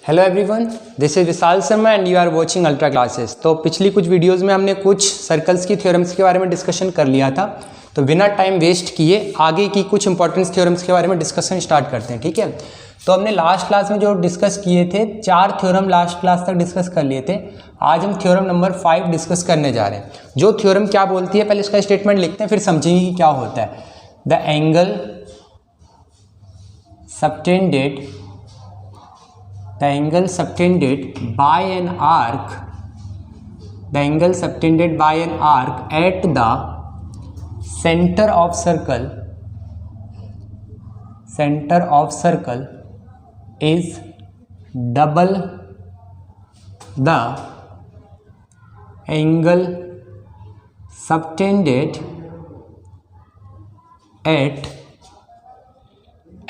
Hello everyone, this is Vishal Sharma and you are watching ultra classes. तो पिछली कुछ videos में हमने कुछ सर्कल्स की थ्योरम्स के बारे में डिस्कशन कर लिया था। तो बिना टाइम वेस्ट किए आगे की कुछ इंपॉर्टेंट थ्योरम्स के बारे में डिस्कशन स्टार्ट करते हैं, ठीक है। तो हमने लास्ट क्लास में जो डिस्कस किए थे 4 थ्योरम लास्ट क्लास तक डिस्कस कर लिए थे। आज हम थ्योरम नंबर 5 डिस्कस करने जा रहे हैं। जो थ्योरम क्या बोलती है पहले इसका स्टेटमेंट लिखते हैं, फिर समझेंगे कि क्या होता है। The angle subtended by an arc at the center of circle is double the angle subtended at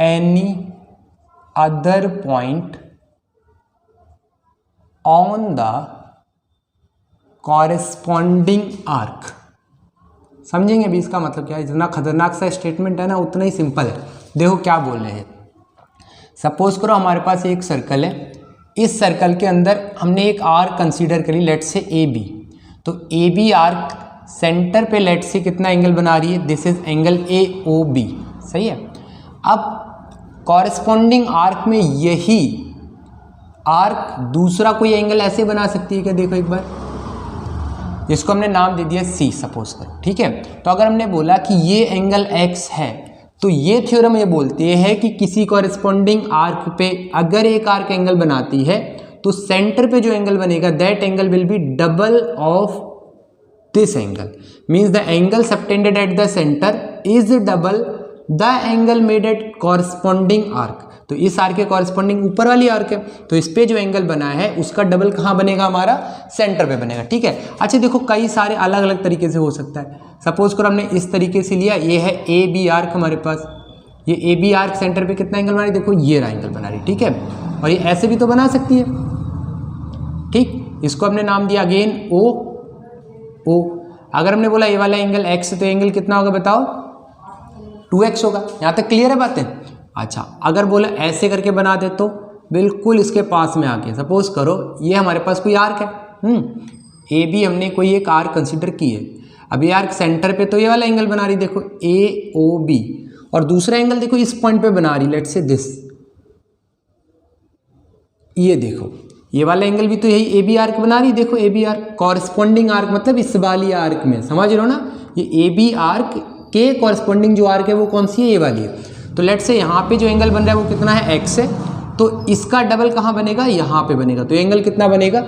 any other point on the corresponding arc। समझेंगे अभी इसका मतलब क्या है। जितना खतरनाक सा स्टेटमेंट है ना उतना ही सिंपल है। देखो क्या बोल रहे हैं। सपोज करो हमारे पास एक सर्कल है, इस सर्कल के अंदर हमने एक आर्क कंसीडर करी, लेट से ए बी। तो ए बी आर्क सेंटर पे लेट से कितना एंगल बना रही है, this is angle A O B, सही है। अब कॉरेस्पॉन्डिंग आर्क में यही आर्क दूसरा कोई एंगल ऐसे बना सकती है क्या, देखो एक बार, जिसको हमने नाम दे दिया सी सपोज करो, ठीक है। तो अगर हमने बोला कि ये एंगल एक्स है, तो ये थ्योरम ये बोलती है कि किसी कॉरेस्पॉन्डिंग आर्क पे अगर एक आर्क एंगल बनाती है तो सेंटर पे जो एंगल बनेगा that angle will B double of this angle. Means the angle subtended at the centre is double the angle made at corresponding arc. तो इस आर्क के कॉरेस्पॉन्डिंग ऊपर वाली आर्क है, तो इस पे जो एंगल बना है उसका डबल कहाँ बनेगा, हमारा सेंटर पे बनेगा, ठीक है। अच्छा देखो कई सारे अलग अलग तरीके से हो सकता है। सपोज करो हमने इस तरीके से लिया, ये है ए बी आर्क हमारे पास, ये ए बी आर्क सेंटर पे कितना एंगल बना रही है, देखो ये रहा एंगल बना रही, ठीक है। और ये ऐसे भी तो बना सकती है, ठीक। इसको हमने नाम दिया अगेन ओ ओ। अगर हमने बोला ये वाला एंगल एक्स, तो एंगल कितना होगा बताओ, 2x होगा। यहाँ तक क्लियर है बातें। अच्छा अगर बोला ऐसे करके बना दे तो बिल्कुल इसके पास में आके सपोज करो ये हमारे पास कोई आर्क है, ए बी हमने कोई एक आर्क कंसीडर की है। अब ये आर्क सेंटर पे तो ये वाला एंगल बना रही, देखो ए ओ बी, और दूसरा एंगल देखो इस पॉइंट पे बना रही, लेट से दिस, ये देखो ये वाला एंगल भी तो यही ए बी आर्क बना रही, देखो A B arc corresponding arc मतलब इस वाली आर्क में, समझ रहे हो ना। ये ए बी आर्क के कॉरेस्पॉन्डिंग जो आर्क है वो कौन सी है, ये वाली है। तो लेट से यहाँ पे जो एंगल बन रहा है वो कितना है, एक्स है। तो इसका डबल कहाँ बनेगा, यहाँ पे बनेगा। तो एंगल कितना बनेगा,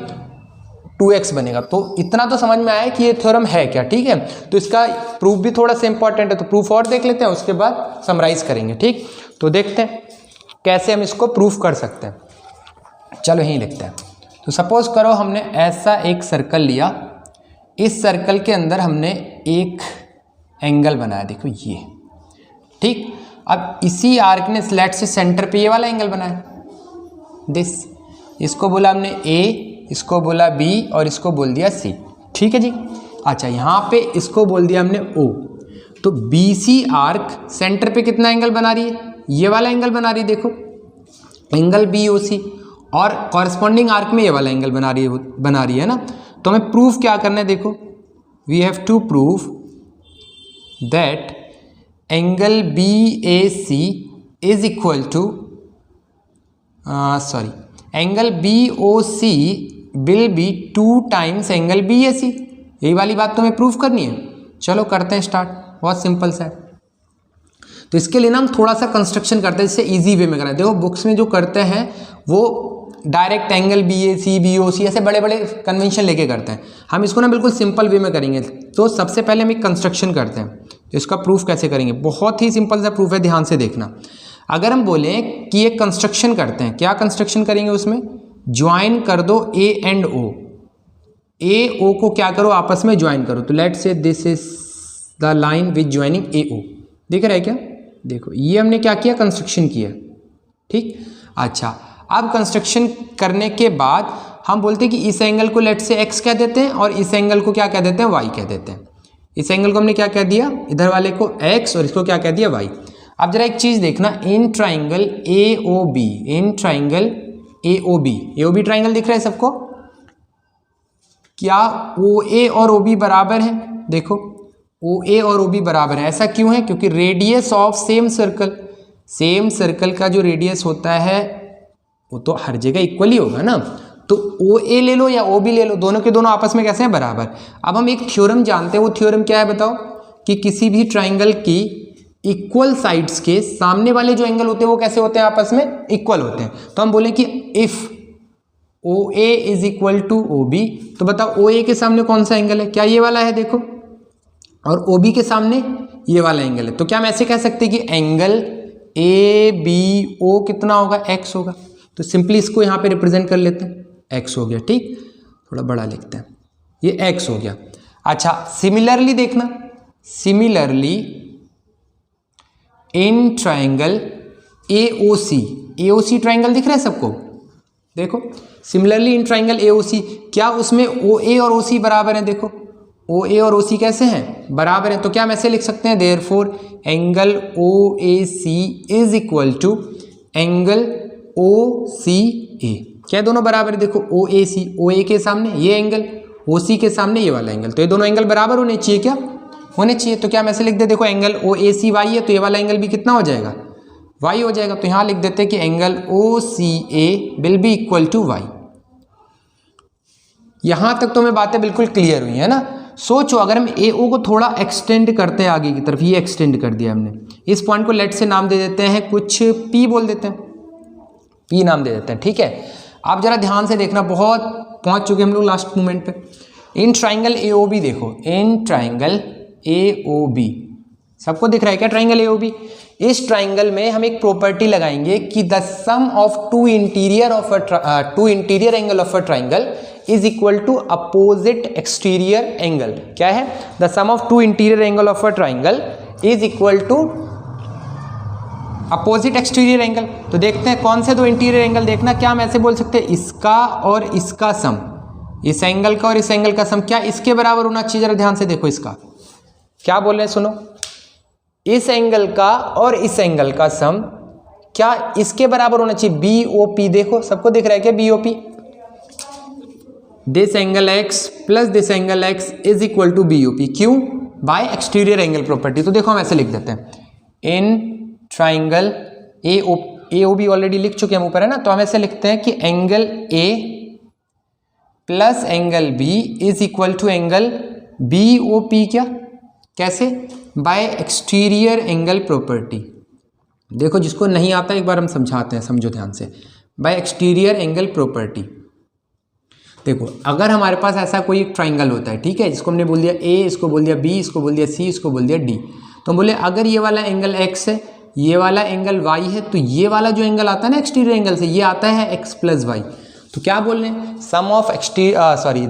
2x बनेगा। तो इतना तो समझ में आया कि ये थ्योरम है क्या, ठीक है। तो इसका प्रूफ भी थोड़ा सा इंपॉर्टेंट है, तो प्रूफ और देख लेते हैं, उसके बाद समराइज करेंगे, ठीक। तो देखते हैं कैसे हम इसको प्रूफ कर सकते हैं। चलो यहीं लिखते हैं। तो सपोज करो हमने ऐसा एक सर्कल लिया, इस सर्कल के अंदर हमने एक एंगल बनाया, देखो ये, ठीक। अब इसी आर्क ने स्लेट से सेंटर पे ये वाला एंगल बनाया, दिस, इसको बोला हमने ए, इसको बोला बी और इसको बोल दिया सी, ठीक है जी। अच्छा यहाँ पे इसको बोल दिया हमने ओ। तो बी सी आर्क सेंटर पे कितना एंगल बना रही है, ये वाला एंगल बना रही है, देखो एंगल बी ओ सी, और कॉरेस्पॉन्डिंग आर्क में ये वाला एंगल बना रही है ना। तो हमें प्रूफ क्या करना है, देखो we have to prove that angle B A C is equal to angle B O C will be 2 times angle B A C. यही वाली बात तो हमें प्रूफ करनी है। चलो करते हैं स्टार्ट, बहुत सिंपल सा है। तो इसके लिए ना हम थोड़ा सा कंस्ट्रक्शन करते हैं जिससे इजी वे में करना है। देखो बुक्स में जो करते हैं वो direct angle B A C B O सी ऐसे बड़े बड़े कन्वेंशन लेके करते हैं। हम इसको ना बिल्कुल सिंपल वे में करेंगे। तो सबसे पहले हम एक कंस्ट्रक्शन करते हैं। तो इसका प्रूफ कैसे करेंगे, बहुत ही सिंपल सा प्रूफ है, ध्यान से देखना। अगर हम बोलें कि एक कंस्ट्रक्शन करते हैं, क्या कंस्ट्रक्शन करेंगे, उसमें ज्वाइन कर दो ए एंड ओ, ए ओ को क्या करो आपस में ज्वाइन करो। तो let's this is the line with joining A O, दिख रहा है क्या, देखो ये हमने क्या किया, कंस्ट्रक्शन किया, ठीक। अच्छा अब कंस्ट्रक्शन करने के बाद हम बोलते हैं कि इस एंगल को लेट से एक्स कह देते हैं और इस एंगल को क्या कह देते हैं, वाई कह देते हैं। इस एंगल को हमने क्या कह दिया, इधर वाले को एक्स और इसको क्या कह दिया, वाई। अब जरा एक चीज देखना, in triangle A O B, in triangle AOB, AOB triangle दिख रहा है सबको? क्या OA और OB बराबर है? देखो OA और OB बराबर है, ऐसा क्यों है? क्योंकि रेडियस ऑफ सेम सर्कल का जो रेडियस होता है वो तो हर जगह इक्वल ही होगा ना। तो OA ले लो या OB ले लो, दोनों के दोनों आपस में कैसे हैं? बराबर। अब हम एक थ्योरम जानते हैं, वो थ्योरम क्या है बताओ? कि किसी भी ट्राइंगल की इक्वल साइड्स के सामने वाले जो एंगल होते हैं वो कैसे होते हैं? आपस में इक्वल होते हैं। तो हम बोले कि if OA is equal to OB, तो बताओ OA के सामने कौन सा एंगल है? क्या ये वाला है? देखो, और OB के सामने ये वाला एंगल है। तो क्या हम ऐसे कह सकते हैं कि एंगल ABO कितना होगा? X होगा। तो सिंपली इसको यहाँ पे रिप्रेजेंट कर लेते हैं, X हो गया। ठीक, थोड़ा बड़ा लिखते हैं, ये X हो गया। अच्छा, सिमिलरली देखना, similarly in triangle AOC triangle दिख रहा है सबको? देखो, सिमिलरली इन ट्राइंगल AOC, क्या उसमें OA और OC बराबर हैं? देखो OA और OC कैसे हैं? बराबर हैं। तो क्या हम ऐसे लिख सकते हैं, therefore angle OAC is equal to angle OCA। क्या दोनों बराबर है? देखो OAC, OA के सामने ये एंगल, OC के सामने ये वाला एंगल, तो ये दोनों एंगल बराबर होने चाहिए। क्या होने चाहिए? तो क्या हम ऐसे लिख दे, देखो एंगल OAC Y है, तो ये वाला एंगल भी कितना हो जाएगा? Y हो जाएगा। तो यहाँ लिख देते हैं कि angle OCA will be equal to Y। यहाँ तक तो हमें बातें बिल्कुल क्लियर हुई है ना। सोचो, अगर हम AO को थोड़ा एक्सटेंड करते हैं आगे की तरफ, ये एक्सटेंड कर दिया हमने, इस पॉइंट को लेट से नाम दे देते हैं, कुछ P बोल देते हैं, P नाम दे देते हैं। ठीक है, आप जरा ध्यान से देखना, बहुत पहुंच चुके हम लोग लास्ट मोमेंट पे। इन ट्राइंगल AOB देखो, इन ट्राइंगल AOB सबको दिख रहा है क्या? ट्राइंगल AOB, इस ट्राइंगल में हम एक प्रॉपर्टी लगाएंगे कि the sum of two interior angle of a triangle is equal to opposite exterior angle. क्या है? The sum of two interior angle of a triangle is equal to opposite exterior angle. तो देखते हैं कौन से दो इंटीरियर एंगल। देखना, क्या हम ऐसे बोल सकते हैं, इसका और इसका सम, इस एंगल का और इस एंगल का सम क्या इसके बराबर होना चाहिए? जरा ध्यान से देखो, इसका क्या बोल रहे हैं, सुनो, इस एंगल का और इस एंगल का सम क्या इसके बराबर होना चाहिए? BOP। देखो सबको दिख रहा है क्या? BOP, this angle X plus this angle X is equal to BOP। क्यों? By exterior angle property. तो देखो हम ऐसे लिख देते हैं, इन ट्राइंगल AOB ऑलरेडी लिख चुके हैं ऊपर, है ना। तो हम ऐसे लिखते हैं कि angle A plus angle B is equal to angle BOP। क्या? कैसे? By exterior angle property. देखो, जिसको नहीं आता एक बार हम समझाते हैं, समझो ध्यान से। बाय एक्सटीरियर एंगल प्रॉपर्टी, देखो अगर हमारे पास ऐसा कोई एक ट्राइंगल होता है, ठीक है, जिसको हमने बोल दिया A, इसको बोल दिया B, इसको बोल दिया C, इसको बोल दिया D, तो हम बोले अगर ये वाला एंगल X है, ये वाला एंगल Y है, तो ये वाला जो एंगल आता है ना एक्सटीरियर एंगल से, ये आता है X प्लस Y। तो क्या बोल रहे हैं? Sum of the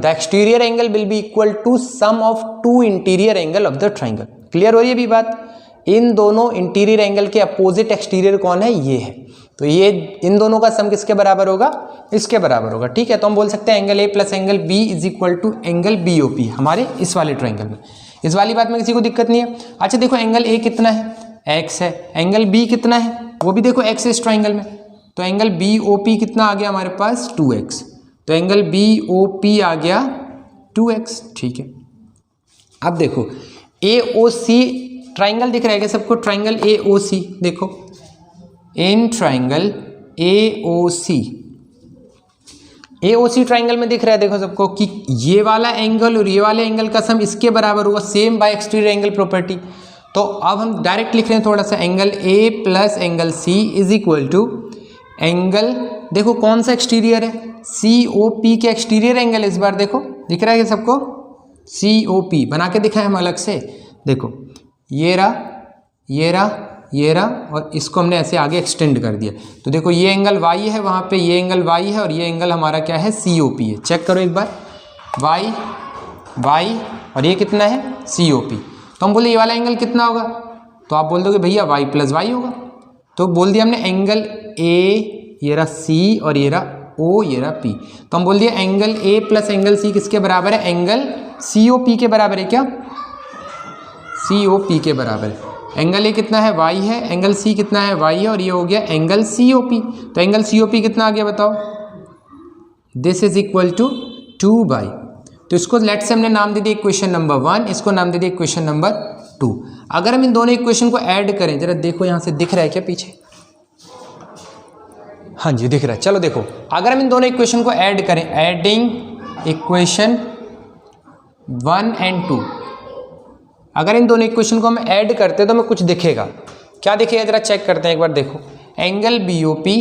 exterior angle will be equal to sum of two interior angle of the triangle. Clear हो रही है अभी बात? इन दोनों इंटीरियर एंगल के अपोजिट एक्सटीरियर कौन है? ये है। तो ये इन दोनों का सम किसके बराबर होगा? इसके बराबर होगा। ठीक है, तो हम बोल सकते हैं angle A plus angle B is equal to angle BOP हमारे इस वाले ट्राइंगल में। इस वाली बात में किसी को दिक्कत नहीं है। अच्छा देखो, एंगल A कितना है? X है। एंगल B कितना है? वो भी देखो X है इस ट्राइंगल में। तो एंगल BOP कितना आ गया हमारे पास? 2x। तो एंगल BOP आ गया 2x। ठीक है, अब देखो AOC ट्राइंगल दिख रहा है क्या सबको? ट्राइंगल AOC देखो, इन ट्राइंगल AOC ट्राइंगल में दिख रहा है देखो सबको कि ये वाला एंगल और ये वाले एंगल का सम इसके बराबर होगा, same by exterior angle property. तो अब हम डायरेक्ट लिख रहे हैं थोड़ा सा, angle A plus angle C is equal to angle, देखो कौन सा एक्सटीरियर है? COP के एक्सटीरियर एंगल। इस बार देखो दिख रहा है सबको, COP बना के दिखाएं हम अलग से। देखो ये रहा और इसको हमने ऐसे आगे एक्सटेंड कर दिया। तो देखो ये एंगल Y है, वहाँ पे ये एंगल Y है और ये एंगल हमारा क्या है? COP है। चेक करो एक बार, Y और ये कितना है? COP। तो हम बोले ये वाला एंगल कितना होगा? तो आप बोल दोगे भैया Y प्लस Y होगा। तो बोल दिया हमने एंगल A, ये रहा C और ये रहा O, ये रहा P। तो हम बोल दिया angle A plus angle C किसके बराबर है? एंगल COP के बराबर है। क्या? COP के बराबर है। एंगल A कितना है? Y है। एंगल C कितना है? Y है। और ये हो गया एंगल COP। तो एंगल COP कितना आ गया बताओ? This is equal to 2 by, तो इसको लेट से हमने नाम दे दिया इक्वेशन नंबर 1, इसको नाम दे दिया इक्वेशन नंबर 2। अगर हम इन दोनों इक्वेशन को ऐड करें, जरा देखो यहाँ से दिख रहा है क्या पीछे, हाँ जी दिख रहा है। चलो देखो, अगर हम इन दोनों इक्वेशन को ऐड करें, एडिंग इक्वेशन 1 एंड 2, अगर इन दोनों इक्वेशन को हम ऐड करते हैं तो हमें कुछ दिखेगा। क्या दिखेगा जरा चेक करते हैं एक बार। देखो, angle BOP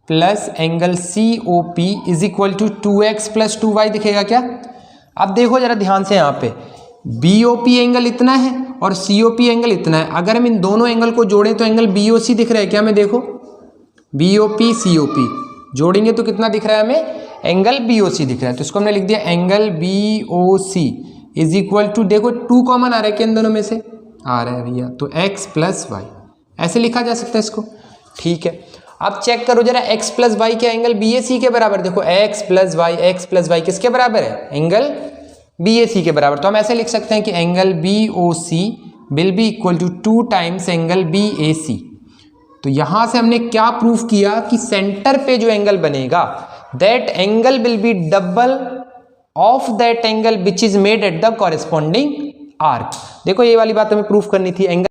plus angle COP is equal to 2x plus 2y दिखेगा क्या? अब देखो जरा ध्यान से, यहाँ पे BOP एंगल इतना है और COP एंगल इतना है। अगर हम इन दोनों एंगल को जोड़ें तो एंगल BOC दिख रहा है क्या हमें? देखो BOP COP जोड़ेंगे तो कितना दिख रहा है हमें? एंगल BOC दिख रहा है। तो इसको हमने लिख दिया angle BOC is equal to, देखो 2 कॉमन आ रहा है क्या इन दोनों में से? आ रहा है भैया, तो x प्लस वाई ऐसे लिखा जा सकता है इसको। ठीक है, अब चेक करो जरा x प्लस वाई क्या एंगल BAC के बराबर? देखो x प्लस वाई किसके बराबर है? एंगल BAC के बराबर। तो हम ऐसे लिख सकते हैं कि angle BOC will be equal to 2 times angle BAC। तो यहां से हमने क्या प्रूफ किया कि सेंटर पे जो एंगल बनेगा that angle will B double of that angle which is made at the corresponding arc. देखो ये वाली बात हमें प्रूफ करनी थी। एंगल